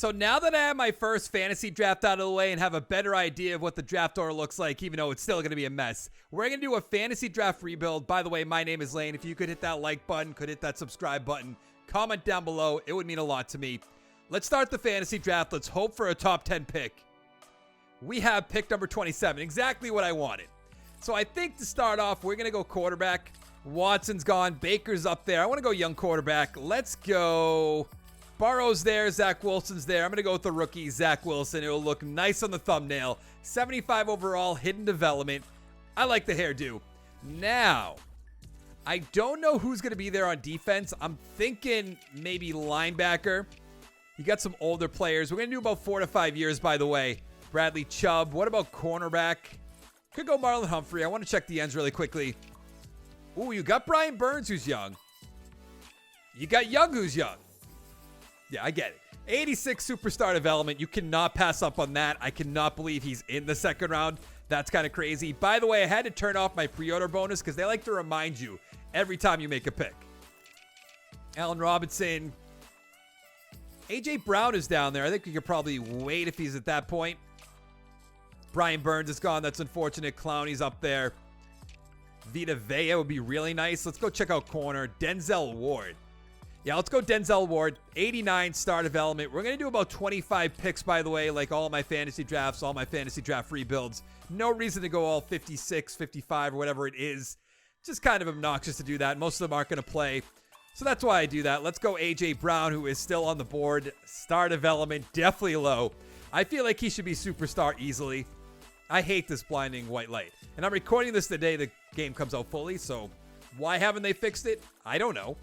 So now that I have my first fantasy draft out of the way and have a better idea of what the draft order looks like, even though it's still going to be a mess, we're going to do a fantasy draft rebuild. By the way, my name is Lane. If you could hit that like button, could hit that subscribe button, comment down below. It would mean a lot to me. Let's start the fantasy draft. Let's hope for a top 10 pick. We have pick number 27, exactly what I wanted. So I think to start off, we're going to go quarterback. Watson's gone. Baker's up there. I want to go young quarterback. Let's go... Burrow's there. Zach Wilson's there. I'm going to go with the rookie, Zach Wilson. It'll look nice on the thumbnail. 75 overall, hidden development. I like the hairdo. Now, I don't know who's going to be there on defense. I'm thinking maybe linebacker. You got some older players. We're going to do about 4 to 5 years, by the way. Bradley Chubb. What about cornerback? Could go Marlon Humphrey. I want to check the ends really quickly. Ooh, you got Brian Burns, who's young. You got Young, who's young. Yeah, I get it. 86 superstar development. You cannot pass up on that. I cannot believe he's in the second round. That's kind of crazy. By the way, I had to turn off my pre-order bonus because they like to remind you every time you make a pick. Allen Robinson. AJ Brown is down there. I think we could probably wait if he's at that point. Brian Burns is gone. That's unfortunate. Clowney's up there. Vita Vea would be really nice. Let's go check out corner. Denzel Ward. Yeah, let's go Denzel Ward. 89 star development. We're going to do about 25 picks, by the way, like all my fantasy drafts, all my fantasy draft rebuilds. No reason to go all 56, 55, or whatever it is. Just kind of obnoxious to do that. Most of them aren't going to play. So that's why I do that. Let's go A.J. Brown, who is still on the board. Star development, definitely low. I feel like he should be superstar easily. I hate this blinding white light. And I'm recording this the day the game comes out fully, so why haven't they fixed it? I don't know.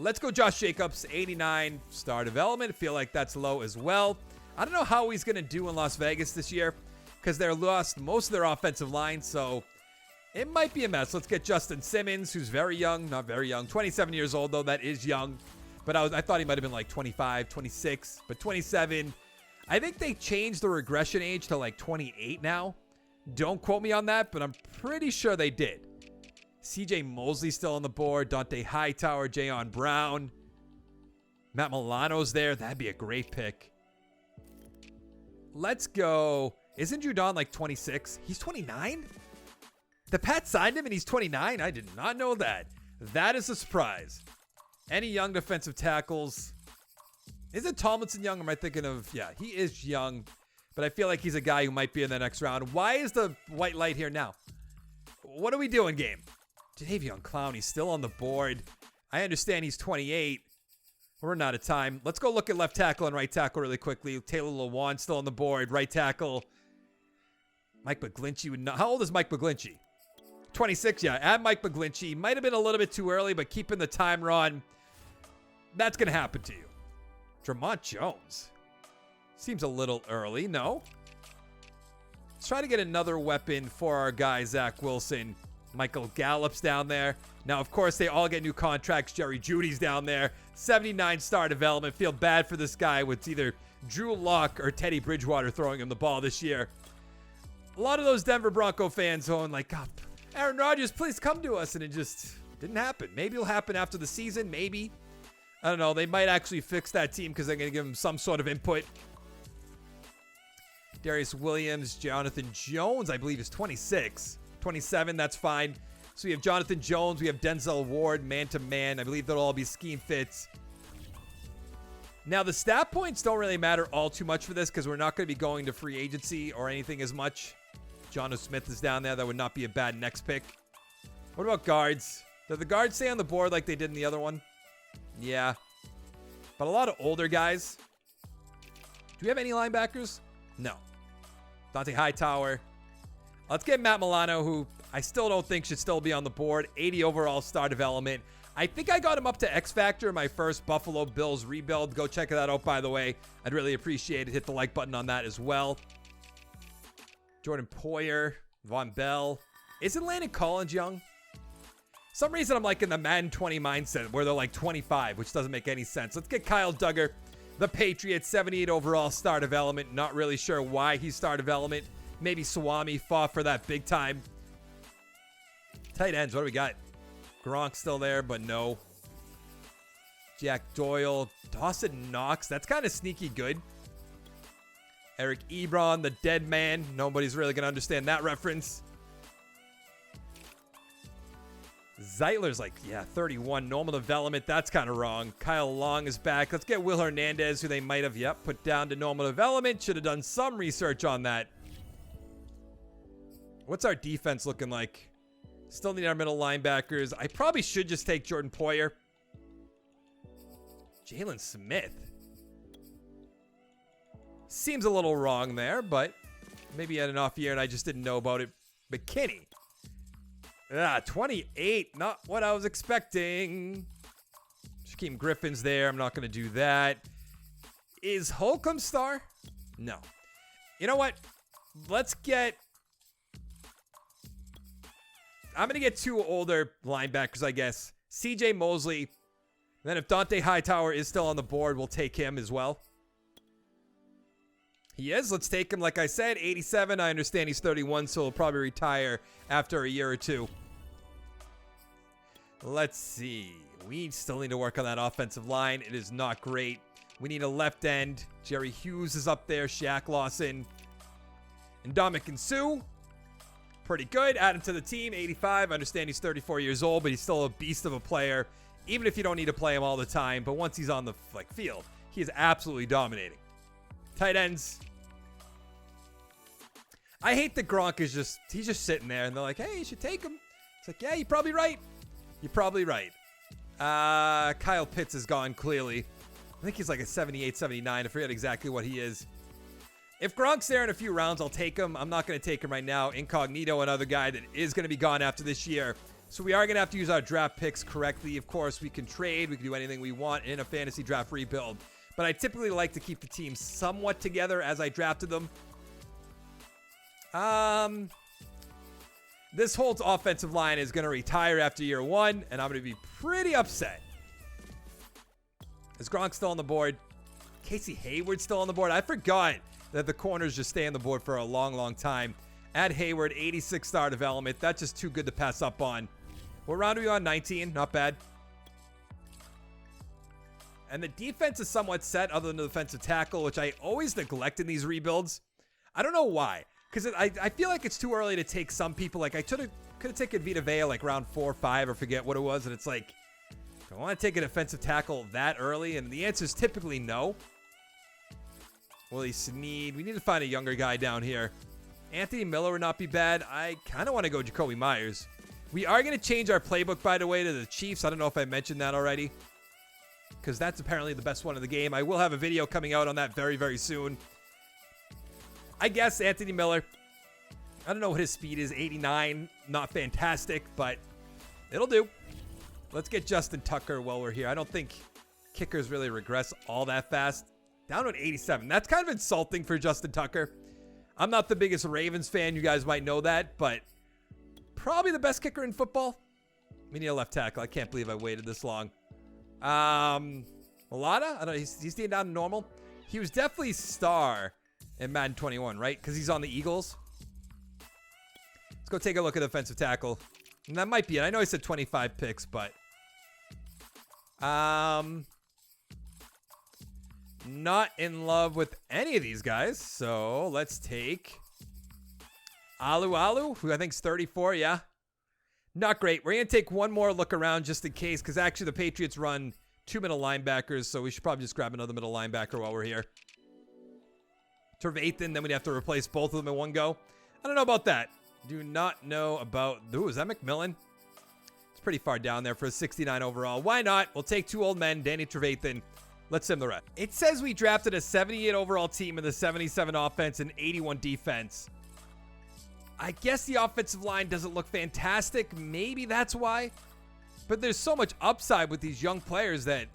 Let's go Josh Jacobs, 89 star development. I feel like that's low as well. I don't know how he's going to do in Las Vegas this year because they're lost most of their offensive line, so it might be a mess. Let's get Justin Simmons, who's very young. Not very young. 27 years old, though. That is young. But I thought he might have been like 25, 26. But 27. I think they changed the regression age to like 28 now. Don't quote me on that, but I'm pretty sure they did. CJ Mosley still on the board. Dante Hightower, Jayon Brown. Matt Milano's there. That'd be a great pick. Let's go. Isn't Judon like 26? He's 29? The Pats signed him and he's 29? I did not know that. That is a surprise. Any young defensive tackles? Isn't Tomlinson young? Or am I thinking of... Yeah, he is young. But I feel like he's a guy who might be in the next round. Why is the white light here now? What are we doing, game? Jadeveon Clowney still on the board. I understand he's 28. We're running out of time. Let's go look at left tackle and right tackle really quickly. Taylor Lewan still on the board. Right tackle. Mike McGlinchey would not... How old is Mike McGlinchey? 26, yeah. Add Mike McGlinchey. Might have been a little bit too early, but keeping the timer on, that's going to happen to you. Dramont Jones. Seems a little early. No. Let's try to get another weapon for our guy, Zach Wilson. Michael Gallup's down there. Now, of course, they all get new contracts. Jerry Jeudy's down there. 79 star development. Feel bad for this guy with either Drew Lock or Teddy Bridgewater throwing him the ball this year. A lot of those Denver Bronco fans going like, oh, Aaron Rodgers, please come to us. And it just didn't happen. Maybe it'll happen after the season. Maybe. I don't know. They might actually fix that team because they're going to give him some sort of input. Darius Williams, Jonathan Jones, I believe is 26. 27, that's fine. So we have Jonathan Jones, we have Denzel Ward, man-to-man. I believe they'll all be scheme fits. Now, the stat points don't really matter all too much for this because we're not going to be going to free agency or anything as much. Jono Smith is down there. That would not be a bad next pick. What about guards? Did the guards stay on the board like they did in the other one? Yeah. But a lot of older guys. Do we have any linebackers? No. Dante Hightower. Let's get Matt Milano, who I still don't think should still be on the board. 80 overall star development. I think I got him up to X Factor in my first Buffalo Bills rebuild. Go check that out, by the way. I'd really appreciate it. Hit the like button on that as well. Jordan Poyer, Von Bell. Isn't Landon Collins young? Some reason I'm like in the Madden 20 mindset where they're like 25, which doesn't make any sense. Let's get Kyle Duggar, the Patriots, 78 overall star development. Not really sure why he's star development. Maybe Swami fought for that big time. Tight ends, what do we got? Gronk's still there, but no. Jack Doyle, Dawson Knox. That's kind of sneaky good. Eric Ebron, the dead man. Nobody's really going to understand that reference. Zeitler's like, yeah, 31. Normal development. That's kind of wrong. Kyle Long is back. Let's get Will Hernandez, who they might have, put down to normal development. Should have done some research on that. What's our defense looking like? Still need our middle linebackers. I probably should just take Jordan Poyer. Jalen Smith. Seems a little wrong there, but maybe he had an off year and I just didn't know about it. McKinney. 28. Not what I was expecting. Shaquem Griffin's there. I'm not going to do that. Is Holcomb star? No. You know what? Let's get... I'm going to get 2 older linebackers, I guess. CJ Mosley. Then if Dante Hightower is still on the board, we'll take him as well. He is. Let's take him. Like I said, 87. I understand he's 31, so he'll probably retire after a year or two. Let's see. We still need to work on that offensive line. It is not great. We need a left end. Jerry Hughes is up there. Shaq Lawson. And Ndamukong Suh. Pretty good. Add him to the team. 85. I understand he's 34 years old, but he's still a beast of a player. Even if you don't need to play him all the time. But once he's on the field, he is absolutely dominating. Tight ends. I hate that Gronk is he's just sitting there and they're like, hey, you should take him. It's like, yeah, you're probably right. You're probably right. Kyle Pitts is gone, clearly. I think he's like a 78, 79. I forget exactly what he is. If Gronk's there in a few rounds, I'll take him. I'm not going to take him right now. Incognito, another guy that is going to be gone after this year. So we are going to have to use our draft picks correctly. Of course, we can trade. We can do anything we want in a fantasy draft rebuild. But I typically like to keep the team somewhat together as I drafted them. This Holt's offensive line is going to retire after year 1, and I'm going to be pretty upset. Is Gronk still on the board? Casey Hayward still on the board? I forgot that the corners just stay on the board for a long, long time. Add Hayward, 86-star development. That's just too good to pass up on. What round are we on? 19. Not bad. And the defense is somewhat set other than the defensive tackle, which I always neglect in these rebuilds. I don't know why. Because I feel like it's too early to take some people. Like, I could have taken Vita Vea like round 4 or 5 or forget what it was. And it's like, do I want to take a defensive tackle that early? And the answer is typically no. Willie Snead. We need to find a younger guy down here. Anthony Miller would not be bad. I kind of want to go Jacoby Myers. We are going to change our playbook, by the way, to the Chiefs. I don't know if I mentioned that already. Because that's apparently the best one in the game. I will have a video coming out on that very, very soon. I guess Anthony Miller. I don't know what his speed is. 89. Not fantastic, but it'll do. Let's get Justin Tucker while we're here. I don't think kickers really regress all that fast. Down to an 87. That's kind of insulting for Justin Tucker. I'm not the biggest Ravens fan. You guys might know that, but probably the best kicker in football. We need a left tackle. I can't believe I waited this long. Malata? I don't know. He's staying down to normal. He was definitely star in Madden 21, right? Because he's on the Eagles. Let's go take a look at offensive tackle. And that might be it. I know I said 25 picks, but not in love with any of these guys. So let's take Alu, who I think is 34. Yeah. Not great. We're going to take one more look around just in case, because actually the Patriots run 2 middle linebackers, so we should probably just grab another middle linebacker while we're here. Trevathan, then we'd have to replace both of them in one go. I don't know about that. Do not know about... Ooh, is that McMillan? It's pretty far down there for a 69 overall. Why not? We'll take 2 old men, Danny Trevathan. Let's sim the rest. It says we drafted a 78 overall team in the 77 offense and 81 defense. I guess the offensive line doesn't look fantastic. Maybe that's why. But there's so much upside with these young players that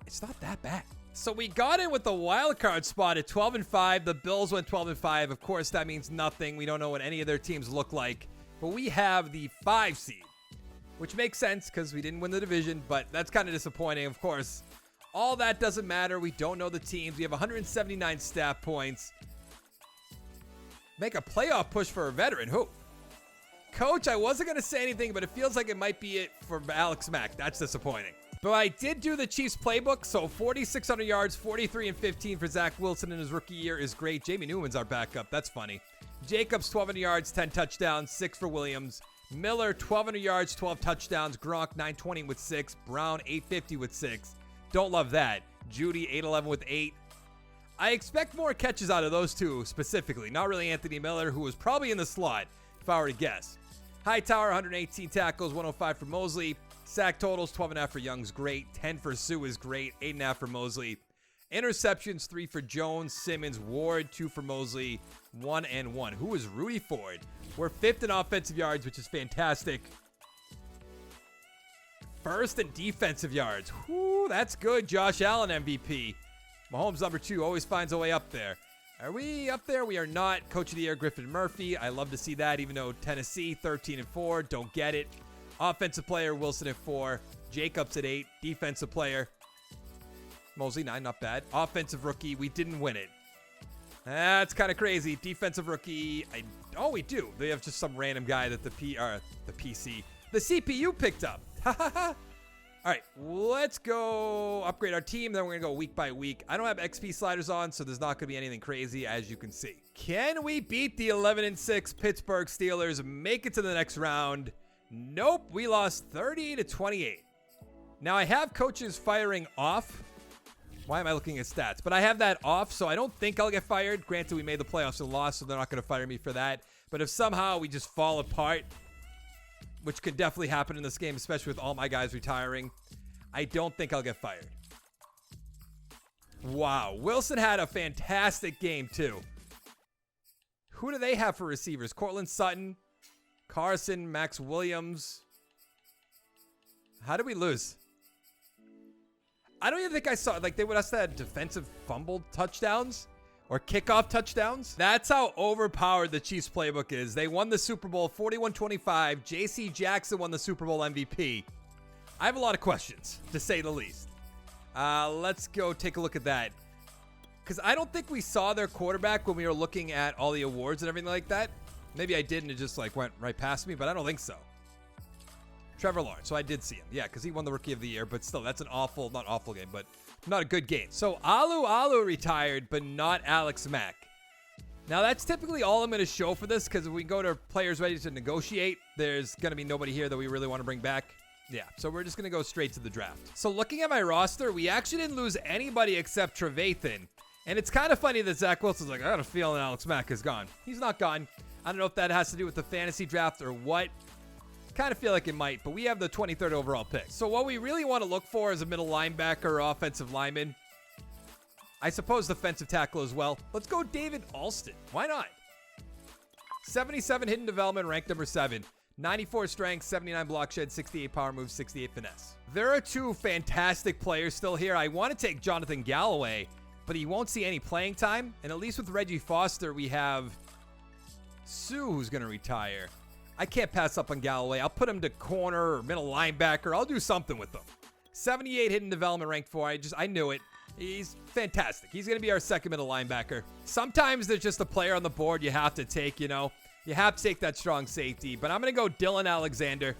it's not that bad. So we got in with the wild card spot at 12-5. The Bills went 12-5. Of course, that means nothing. We don't know what any of their teams look like. But we have the 5 seed, which makes sense because we didn't win the division. But that's kind of disappointing, of course. All that doesn't matter. We don't know the teams. We have 179 staff points. Make a playoff push for a veteran. Who? Coach, I wasn't going to say anything, but it feels like it might be it for Alex Mack. That's disappointing. But I did do the Chiefs playbook, so 4,600 yards, 43 and 15 for Zach Wilson in his rookie year is great. Jamie Newman's our backup. That's funny. Jacobs, 1,200 yards, 10 touchdowns, 6 for Williams. Miller, 1,200 yards, 12 touchdowns. Gronk, 920 with 6. Brown, 850 with 6. Don't love that. Judy, 811 with 8. I expect more catches out of those two specifically. Not really Anthony Miller, who was probably in the slot, if I were to guess. Hightower, 118 tackles, 105 for Mosley. Sack totals, 12.5 for Young's great. 10 for Sue is great. 8.5 for Mosley. Interceptions, 3 for Jones, Simmons, Ward, 2 for Mosley. 1 and 1. Who is Rudy Ford? We're 5th in offensive yards, which is fantastic. 1st in defensive yards. Whoo, that's good. Josh Allen MVP. Mahomes number 2 always finds a way up there. Are we up there? We are not. Coach of the Year, Griffin Murphy. I love to see that, even though Tennessee, 13 and 4. Don't get it. Offensive player, Wilson at 4. Jacobs at 8. Defensive player, Mosley, 9. Not bad. Offensive rookie, we didn't win it. That's kind of crazy. Defensive rookie, oh, we do. They have just some random guy that the CPU picked up. All right, let's go upgrade our team. Then we're going to go week by week. I don't have XP sliders on, so there's not going to be anything crazy, as you can see. Can we beat the 11-6 Pittsburgh Steelers, make it to the next round? Nope, we lost 30-28. Now, I have coaches firing off. Why am I looking at stats? But I have that off, so I don't think I'll get fired. Granted, we made the playoffs and lost, so they're not going to fire me for that. But if somehow we just fall apart, which could definitely happen in this game, especially with all my guys retiring, I don't think I'll get fired. Wow. Wilson had a fantastic game, too. Who do they have for receivers? Cortland Sutton, Carson, Max Williams. How did we lose? I don't even think I saw, like, they would have said defensive fumbled touchdowns or kickoff touchdowns. That's how overpowered the Chiefs playbook is. They won the Super Bowl 41-25. J.C. Jackson won the Super Bowl MVP. I have a lot of questions, to say the least. Let's go take a look at that. Because I don't think we saw their quarterback when we were looking at all the awards and everything like that. Maybe I did and it just, like, went right past me, but I don't think so. Trevor Lawrence. So I did see him. Yeah, because he won the Rookie of the Year, but still, that's an awful, not awful game, but not a good game. So Alu retired, but not Alex Mack. Now, that's typically all I'm going to show for this, because if we go to players ready to negotiate, there's going to be nobody here that we really want to bring back. Yeah, so we're just going to go straight to the draft. So looking at my roster, we actually didn't lose anybody except Trevathan. And it's kind of funny that Zach Wilson's like, I got a feeling Alex Mack is gone. He's not gone. I don't know if that has to do with the fantasy draft or what. Kind of feel like it might, but we have the 23rd overall pick. So what we really want to look for is a middle linebacker or offensive lineman. I suppose defensive tackle as well. Let's go David Alston. Why not? 77 hidden development, ranked number 7. 94 strength, 79 block shed, 68 power move, 68 finesse. There are 2 fantastic players still here. I want to take Jonathan Galloway, but he won't see any playing time. And at least with Reggie Foster, we have Sue, who's going to retire. I can't pass up on Galloway. I'll put him to corner or middle linebacker. I'll do something with him. 78 hidden development, ranked 4. I knew it. He's fantastic. He's going to be our second middle linebacker. Sometimes there's just a player on the board you have to take, you know. You have to take that strong safety. But I'm going to go Dylan Alexander.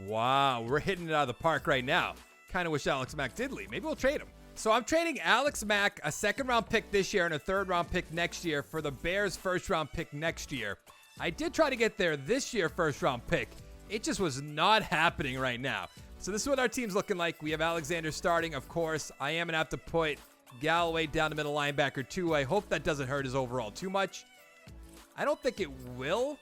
Wow, we're hitting it out of the park right now. Kind of wish Alex Mack did leave. Maybe we'll trade him. So I'm trading Alex Mack, a second-round pick this year and a third-round pick next year, for the Bears' first-round pick next year. I did try to get there this year first-round pick. It just was not happening right now. So this is what our team's looking like. We have Alexander starting, of course. I am going to have to put Galloway down to middle linebacker, too. I hope that doesn't hurt his overall too much. I don't think it will,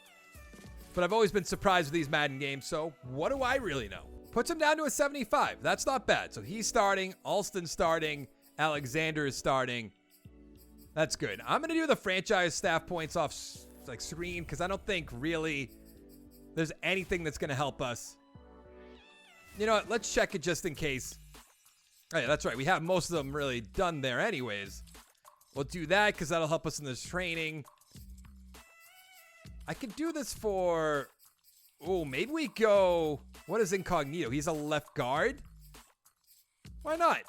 but I've always been surprised with these Madden games, so what do I really know? Puts him down to a 75. That's not bad. So he's starting, Alston's starting, Alexander is starting. That's good. I'm going to do the franchise staff points off like screen, because I don't think really there's anything that's going to help us. You know what? Let's check it just in case. Oh, yeah, that's right. We have most of them really done there anyways. We'll do that because that'll help us in this training. I could do this for... Oh, maybe we go... What is Incognito? He's a left guard? Why not?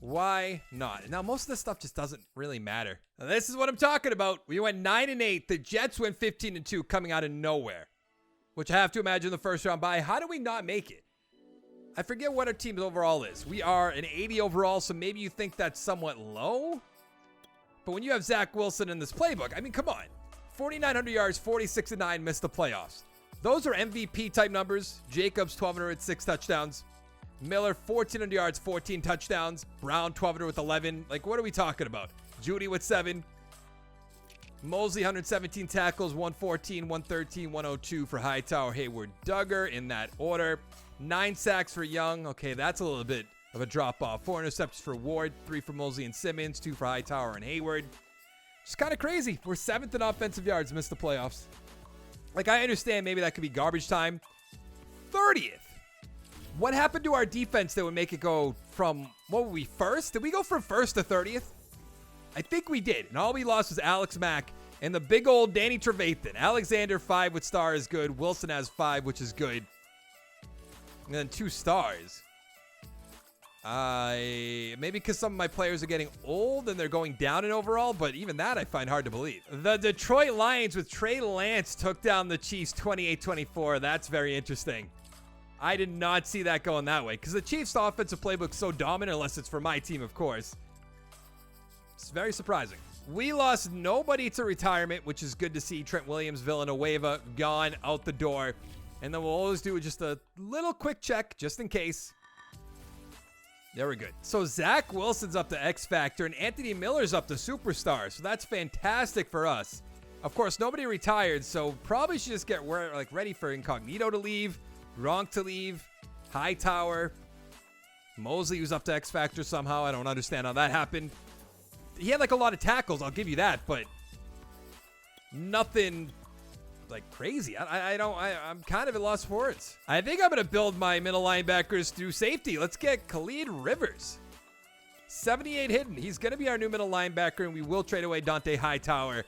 Why not? Now, most of this stuff just doesn't really matter. Now, this is what I'm talking about. We went 9-8. The Jets went 15-2 coming out of nowhere, which I have to imagine the first round bye. How do we not make it? I forget what our team's overall is. We are an 80 overall, so maybe you think that's somewhat low. But when you have Zach Wilson in this playbook, I mean, come on. 4,900 yards, 46-9, missed the playoffs. Those are MVP type numbers. Jacobs, 1,200 with 6 touchdowns. Miller, 1,400 yards, 14 touchdowns. Brown, 1,200 with 11. Like, what are we talking about? Judy with 7. Mosley, 117 tackles, 114, 113, 102 for Hightower, Hayward, Duggar in that order. 9 sacks for Young. Okay, that's a little bit of a drop-off. 4 interceptions for Ward, 3 for Mosley and Simmons, 2 for Hightower and Hayward. Just kind of crazy. We're 7th in offensive yards, missed the playoffs. Like, I understand maybe that could be garbage time. 30th. What happened to our defense that would make it go from, what were we, first? Did we go from first to 30th? I think we did. And all we lost was Alex Mack and the big old Danny Trevathan. Alexander, 5 with star is good. Wilson has 5, which is good. And then 2 stars. Maybe because some of my players are getting old and they're going down in overall, but even that I find hard to believe. The Detroit Lions with Trey Lance took down the Chiefs 28-24. That's very interesting. I did not see that going that way because the Chiefs' offensive playbook is so dominant, unless it's for my team, of course. It's very surprising. We lost nobody to retirement, which is good to see. Trent Williams, Villanueva, gone out the door. And then we'll always do just a little quick check just in case. There we're good. So Zach Wilson's up to X Factor and Anthony Miller's up to Superstar. So that's fantastic for us. Of course, nobody retired, so probably should just get ready for Incognito to leave, Gronk to leave, Hightower, Mosley who's up to X Factor somehow. I don't understand how that happened. He had a lot of tackles, I'll give you that, but nothing crazy. I'm kind of at lost for words. I think I'm going to build my middle linebackers through safety. Let's get Khalid Rivers. 78 hidden. He's going to be our new middle linebacker, and we will trade away Dante Hightower.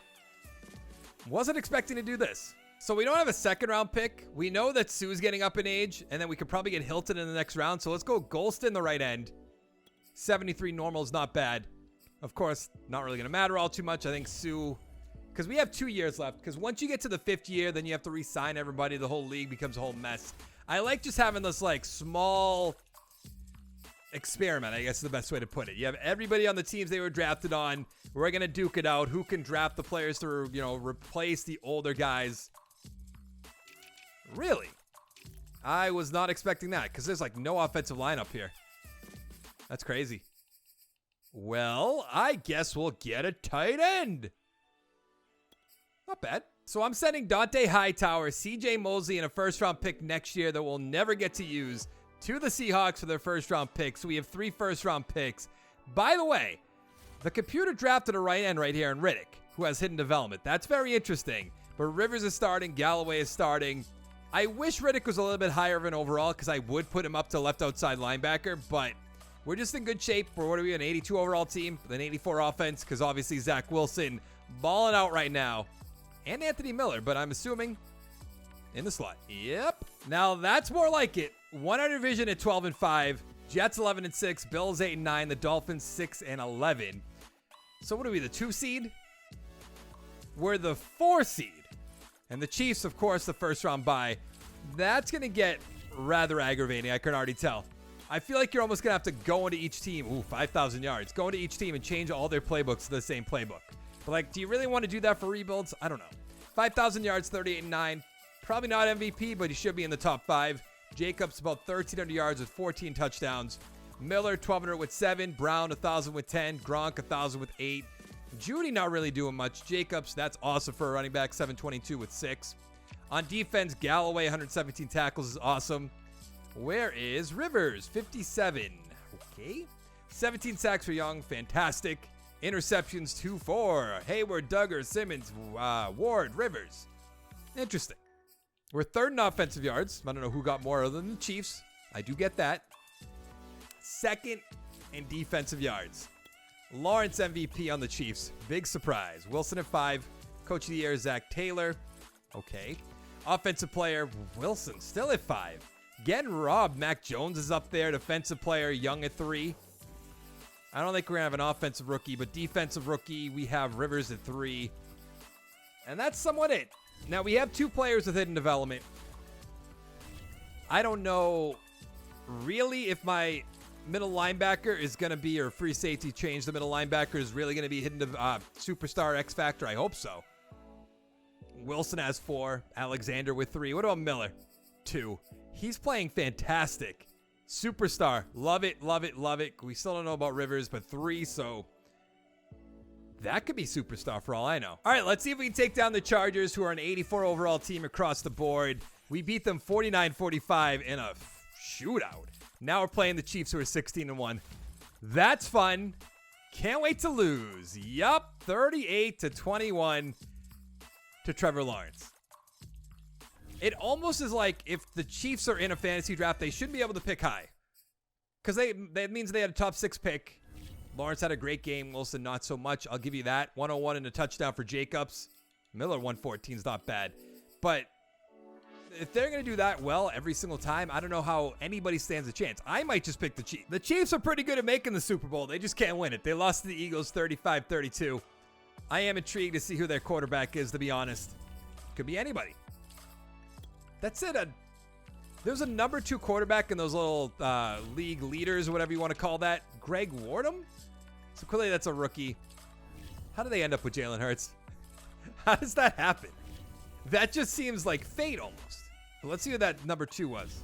Wasn't expecting to do this. So we don't have a second round pick. We know that Sue's getting up in age, and then we could probably get Hilton in the next round. So let's go Golston the right end. 73 normal is not bad. Of course, not really going to matter all too much. I think Sue, because we have 2 years left. Because once you get to the 5th year, then you have to re-sign everybody. The whole league becomes a whole mess. I like just having this small experiment, I guess is the best way to put it. You have everybody on the teams they were drafted on. We're going to duke it out. Who can draft the players to, replace the older guys? Really? I was not expecting that because there's no offensive line up here. That's crazy. Well, I guess we'll get a tight end. Not bad. So I'm sending Dante Hightower, CJ Mosley, and a first-round pick next year that we'll never get to use to the Seahawks for their first-round pick. So we have 3 first-round picks. By the way, the computer drafted a right end right here in Riddick, who has hidden development. That's very interesting. But Rivers is starting. Galloway is starting. I wish Riddick was a little bit higher of an overall because I would put him up to left outside linebacker, but we're just in good shape for, what are we, an 82 overall team with an 84 offense because obviously Zach Wilson balling out right now. And Anthony Miller, but I'm assuming in the slot. Yep. Now that's more like it. Won our division at 12-5. Jets 11-6. Bills 8-9. The Dolphins 6-11. So what are we, the 2 seed? We're the 4 seed. And the Chiefs, of course, the first round bye. That's going to get rather aggravating. I can already tell. I feel like you're almost going to have to go into each team. Ooh, 5,000 yards. Go into each team and change all their playbooks to the same playbook. But do you really want to do that for rebuilds? I don't know. 5,000 yards, 38-9. Probably not MVP, but he should be in the top 5. Jacobs about 1,300 yards with 14 touchdowns. Miller 1,200 with 7. Brown 1,000 with 10. Gronk 1,000 with 8. Judy not really doing much. Jacobs, that's awesome for a running back. 722 with 6. On defense, Galloway 117 tackles is awesome. Where is Rivers? 57. Okay. 17 sacks for Young. Fantastic. Interceptions 2-4. Hayward, Duggar, Simmons, Ward, Rivers. Interesting. We're 3rd in offensive yards. I don't know who got more other than the Chiefs. I do get that. 2nd in defensive yards. Lawrence MVP on the Chiefs. Big surprise. Wilson at 5. Coach of the year, Zach Taylor. Okay. Offensive player, Wilson still at 5. Getting robbed. Mac Jones is up there. Defensive player, Young at 3. I don't think we're going to have an offensive rookie, but defensive rookie, we have Rivers at 3. And that's somewhat it. Now, we have 2 players with hidden development. I don't know really, if my middle linebacker is going to be, or free safety change, the middle linebacker is really going to be hitting the superstar X factor? I hope so. Wilson has 4. Alexander with 3. What about Miller? 2. He's playing fantastic. Superstar. Love it, love it, love it. We still don't know about Rivers, but 3, so that could be superstar for all I know. All right, let's see if we can take down the Chargers, who are an 84 overall team across the board. We beat them 49-45 in a shootout. Now we're playing the Chiefs, who are 16-1. That's fun. Can't wait to lose. Yup, 38-21 to Trevor Lawrence. It almost is like if the Chiefs are in a fantasy draft, they should be able to pick high. Because that means they had a top 6 pick. Lawrence had a great game. Wilson, not so much. I'll give you that. 101 and a touchdown for Jacobs. Miller, 114 is not bad. But if they're going to do that well every single time, I don't know how anybody stands a chance. I might just pick the Chiefs. The Chiefs are pretty good at making the Super Bowl. They just can't win it. They lost to the Eagles 35-32. I am intrigued to see who their quarterback is, to be honest. Could be anybody. That's it. There's a number 2 quarterback in those little league leaders, or whatever you want to call that. Greg Wardham? So clearly that's a rookie. How do they end up with Jalen Hurts? How does that happen? That just seems like fate almost. But let's see who that number 2 was.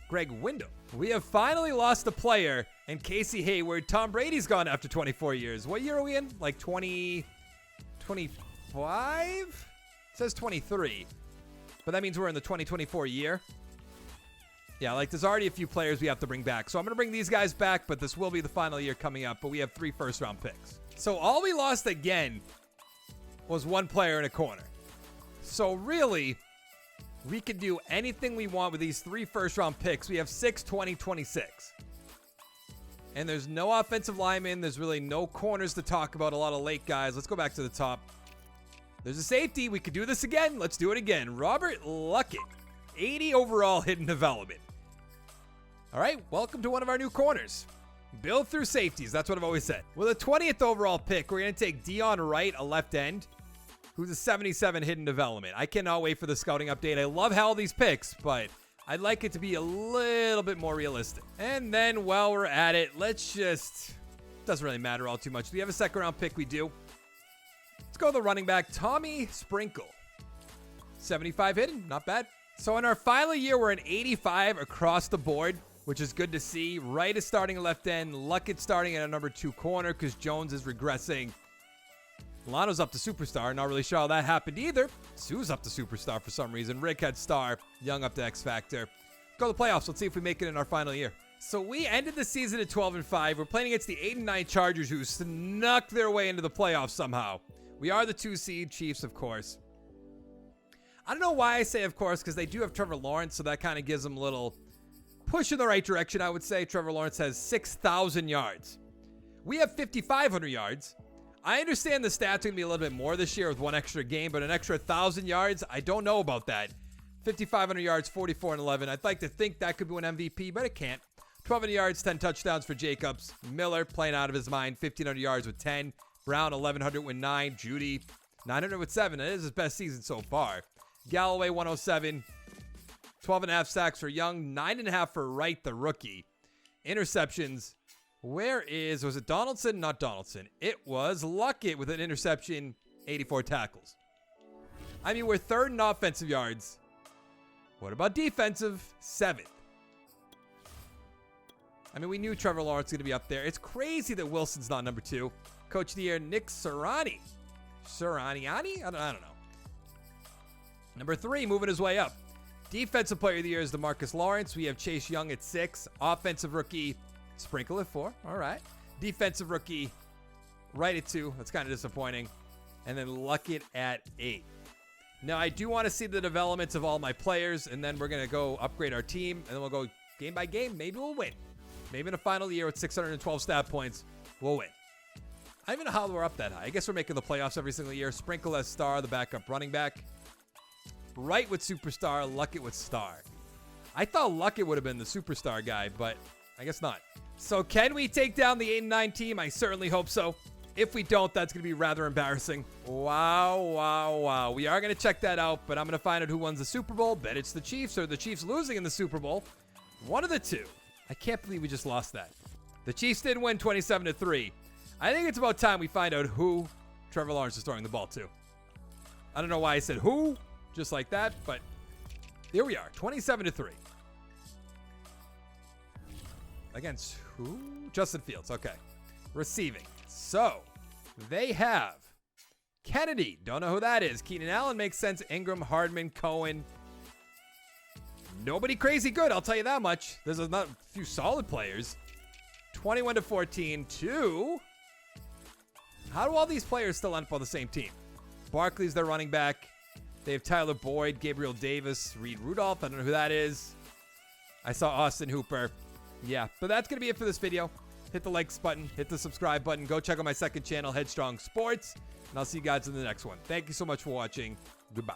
Greg Windham. We have finally lost a player, and Casey Hayward. Tom Brady's gone after 24 years. What year are we in? Like 25? It says 23. But that means we're in the 2024 year. Yeah, like there's already a few players we have to bring back. So I'm going to bring these guys back, but this will be the final year coming up. But we have 3 first-round picks. So all we lost again was 1 player in a corner. So really, we could do anything we want with these 3 first-round picks. We have 6, 20, 26. And there's no offensive linemen. There's really no corners to talk about. A lot of late guys. Let's go back to the top. There's a safety. We could do this again. Let's do it again. Robert Luckett. 80 overall hidden development. All right, welcome to one of our new corners. Build through safeties. That's what I've always said. With a 20th overall pick, we're going to take Dion Wright, a left end, who's a 77 hidden development. I cannot wait for the scouting update. I love how all these picks, but I'd like it to be a little bit more realistic. And then while we're at it, let's just... Doesn't really matter all too much. Do we have a second-round pick? We do. Let's go with the running back, Tommy Sprinkle. 75 hidden. Not bad. So in our final year, we're an 85 across the board, which is good to see. Wright is starting at left end. Luckett starting at a number 2 corner because Jones is regressing. Milano's up to superstar. Not really sure how that happened either. Sue's up to superstar for some reason. Rick had star. Young up to X Factor. Go to the playoffs. Let's see if we make it in our final year. So we ended the season at 12-5. We're playing against the 8-9 Chargers, who snuck their way into the playoffs somehow. We are the 2 seed Chiefs, of course. I don't know why I say of course, because they do have Trevor Lawrence, so that kind of gives them a little push in the right direction, I would say. Trevor Lawrence has 6,000 yards. We have 5,500 yards. I understand the stats are going to be a little bit more this year with 1 extra game, but an extra 1,000 yards, I don't know about that. 5,500 yards, 44-11. I'd like to think that could be an MVP, but it can't. 1,200 yards, 10 touchdowns for Jacobs. Miller playing out of his mind, 1,500 yards with 10. Brown, 1,100 with 9. Judy, 900 with 7. It is his best season so far. Galloway, 107. 12.5 sacks for Young. 9.5 for Wright, the rookie. Interceptions. Was it Donaldson? Not Donaldson. It was Luckett with an interception. 84 tackles. I mean, we're 3rd in offensive yards. What about defensive? 7th. I mean, we knew Trevor Lawrence was going to be up there. It's crazy that Wilson's not number 2. Coach of the year, Nick Sirianni. Sirianni? I don't know. Number 3, moving his way up. Defensive player of the year is DeMarcus Lawrence. We have Chase Young at 6. Offensive rookie, Sprinkle at 4. All right. Defensive rookie, Wright at 2. That's kind of disappointing. And then Luckett at 8. Now, I do want to see the developments of all my players, and then we're going to go upgrade our team, and then we'll go game by game. Maybe we'll win. Maybe in a final year with 612 stat points, we'll win. I don't even know how we're up that high. I guess we're making the playoffs every single year. Sprinkle as star, the backup running back. Wright with superstar, Luckett with star. I thought Luckett would have been the superstar guy, but I guess not. So can we take down the 8-9 team? I certainly hope so. If we don't, that's going to be rather embarrassing. Wow. We are going to check that out, but I'm going to find out who wins the Super Bowl. Bet it's the Chiefs or the Chiefs losing in the Super Bowl. One of the two. I can't believe we just lost that. The Chiefs did win 27-3. I think it's about time we find out who Trevor Lawrence is throwing the ball to. I don't know why I said who, just like that, but here we are, 27-3. Against who? Justin Fields, okay. Receiving. So, they have Kennedy. Don't know who that is. Keenan Allen makes sense. Ingram, Hardman, Cohen. Nobody crazy good, I'll tell you that much. There's not a few solid players. 21-14 to... How do all these players still end up on the same team? Barkley's their running back. They have Tyler Boyd, Gabriel Davis, Reed Rudolph. I don't know who that is. I saw Austin Hooper. Yeah, but that's going to be it for this video. Hit the likes button. Hit the subscribe button. Go check out my second channel, Headstrong Sports. And I'll see you guys in the next one. Thank you so much for watching. Goodbye.